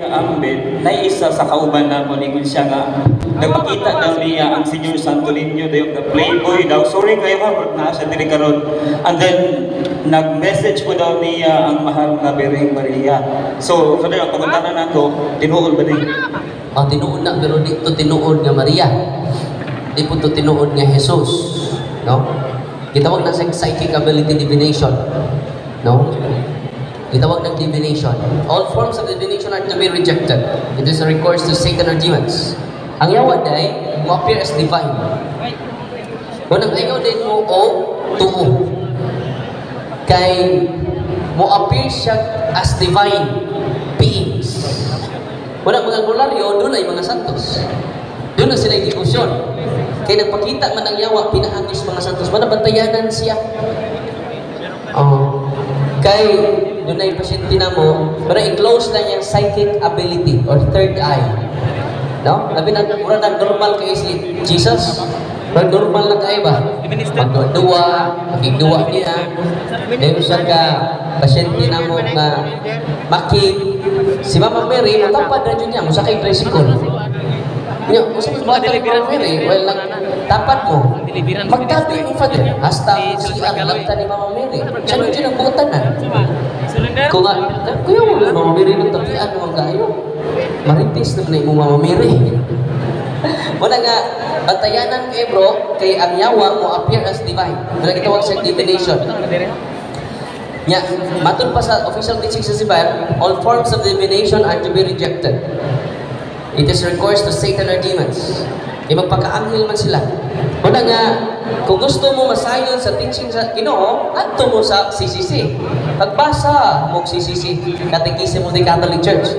Ambed na isa sa kauban na mo ni siya nga nagpakita daw niya ang Senyor Santo Niño daw the playboy daw sorry kayo ha na siya diri karon and then nag-message po daw niya ang mahal na Birheng Maria. So father ang pangutanan nato tinuod ba din? Tinuod na pero dito tinuod nga Maria. Di po to tinuod nga Jesus, no? Gitawag na sa psychic ability divination, no? Itawag ng divination. All forms of divination are to be rejected. It is a recourse to Satan or demons. Ang yawa day, mo appear as divine. Kung ang ayaw din mo o tuo. Kay mo appear siya as divine beings. Kung ang mga albularyo, doon ay mga santos. Doon na sila yung devotion. Kaya nagpakita man ang yawa, pinaagis mga santos. Manabantayanan siya. Kay doon na yung pasyente na mo, pero i-close lang yung psychic ability or third eye. No? Labi na, mura na normal kayo si Jesus. Pero normal lang kayo ba? Pagduwa, makigduwa niya. Dahil siya ka, pasyente na mo na makig. Si Mama Mary, matapad na dyan niya, musakay tricycle. Musakay Mama Mary, well lang, tapat mo. Magtabi mo, Father. Hasta si ang lagta ni Mama Mary. Siya nung dyan ang butanan. Kung nga, kuya mo na Mama Mary nung tabian mo ang kayo. Maritis na mo Mama Mary. Wala nga, batayanan kayo bro, kay ang yawa mo appear as divine. Wala kitawag sa divination. Matun pa sa official teaching sa Sibar, all forms of divination are to be rejected. It is recourse to Satan or demons. Kaya magpaka-anghel man sila. Wala nga, kung gusto mo masayon sa teaching sa Ginoo, adto mo sa CCC. Pagbasa mo CCC, Catechism of the Catholic Church.